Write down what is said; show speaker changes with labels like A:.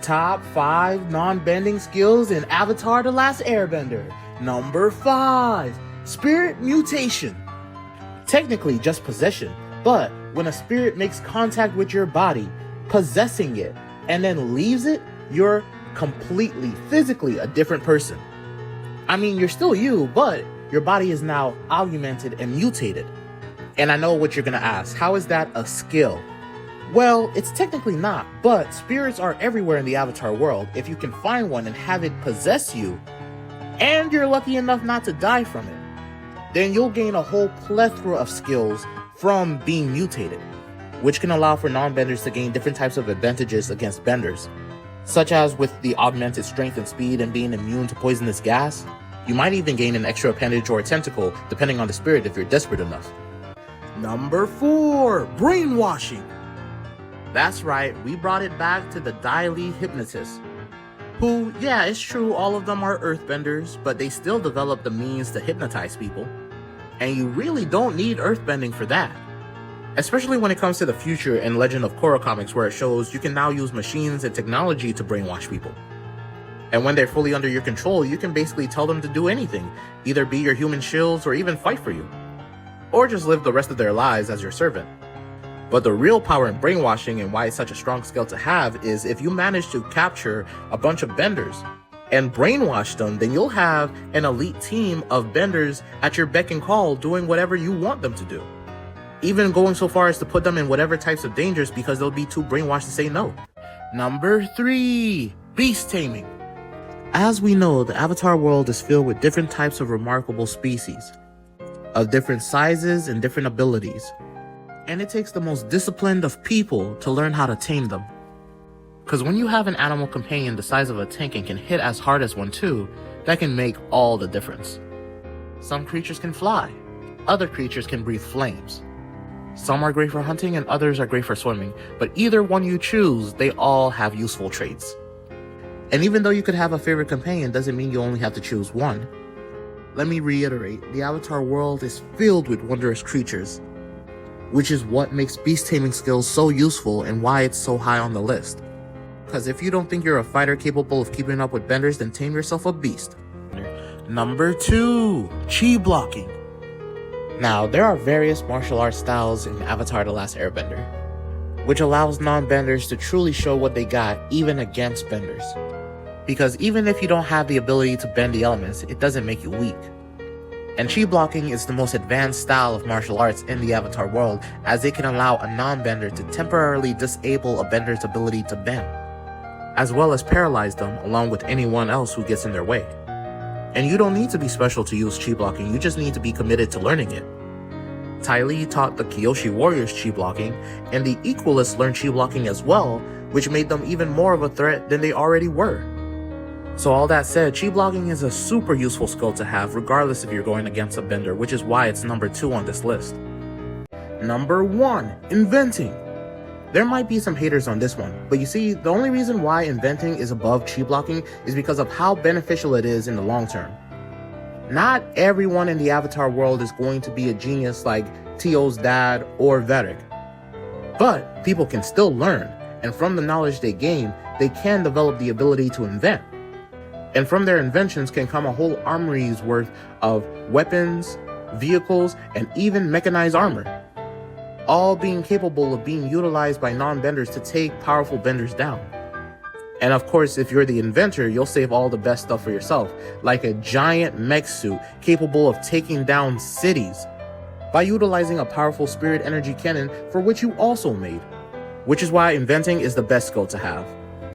A: Top 5 non-bending skills in Avatar: The Last Airbender. Number 5. Spirit mutation. Technically just possession, but when a spirit makes contact with your body, possessing it, and then leaves it, you're completely, physically a different person. I mean, you're still you, but your body is now augmented and mutated. And I know what you're gonna ask, how is that a skill? Well, it's technically not, but spirits are everywhere in the Avatar world. If you can find one and have it possess you, and you're lucky enough not to die from it, then you'll gain a whole plethora of skills from being mutated, which can allow for non-benders to gain different types of advantages against benders, such as with the augmented strength and speed and being immune to poisonous gas. You might even gain an extra appendage or a tentacle, depending on the spirit if you're desperate enough. Number 4, brainwashing. That's right, we brought it back to the Dai Li hypnotists, who, yeah, it's true, all of them are earthbenders, but they still develop the means to hypnotize people. And you really don't need earthbending for that. Especially when it comes to the future in Legend of Korra comics, where it shows you can now use machines and technology to brainwash people. And when they're fully under your control, you can basically tell them to do anything, either be your human shields or even fight for you, or just live the rest of their lives as your servant. But the real power in brainwashing and why it's such a strong skill to have is if you manage to capture a bunch of benders and brainwash them, then you'll have an elite team of benders at your beck and call doing whatever you want them to do. Even going so far as to put them in whatever types of dangers because they'll be too brainwashed to say no. Number 3, beast taming. As we know, the Avatar world is filled with different types of remarkable species, of different sizes and different abilities. And it takes the most disciplined of people to learn how to tame them. Because when you have an animal companion the size of a tank and can hit as hard as one too, that can make all the difference. Some creatures can fly, other creatures can breathe flames. Some are great for hunting and others are great for swimming, but either one you choose, they all have useful traits. And even though you could have a favorite companion, doesn't mean you only have to choose one. Let me reiterate, the Avatar world is filled with wondrous creatures, which is what makes beast taming skills so useful and why it's so high on the list. Because if you don't think you're a fighter capable of keeping up with benders, then tame yourself a beast. Number 2, chi blocking. Now, there are various martial arts styles in Avatar: The Last Airbender, which allows non-benders to truly show what they got even against benders. Because even if you don't have the ability to bend the elements, it doesn't make you weak. And chi blocking is the most advanced style of martial arts in the Avatar world, as it can allow a non-bender to temporarily disable a bender's ability to bend, as well as paralyze them along with anyone else who gets in their way. And you don't need to be special to use chi blocking, you just need to be committed to learning it. Ty Lee taught the Kyoshi warriors chi blocking, and the Equalists learned chi blocking as well, which made them even more of a threat than they already were. So all that said, chi blocking is a super useful skill to have regardless if you're going against a bender, which is why it's number 2 on this list. Number 1, inventing. There might be some haters on this one, but you see, the only reason why inventing is above chi blocking is because of how beneficial it is in the long term. Not everyone in the Avatar world is going to be a genius like Tio's dad or Varric, but people can still learn, and from the knowledge they gain, they can develop the ability to invent. And from their inventions can come a whole armory's worth of weapons, vehicles, and even mechanized armor, all being capable of being utilized by non-benders to take powerful benders down. And of course, if you're the inventor, you'll save all the best stuff for yourself, like a giant mech suit capable of taking down cities by utilizing a powerful spirit energy cannon for which you also made, which is why inventing is the best skill to have.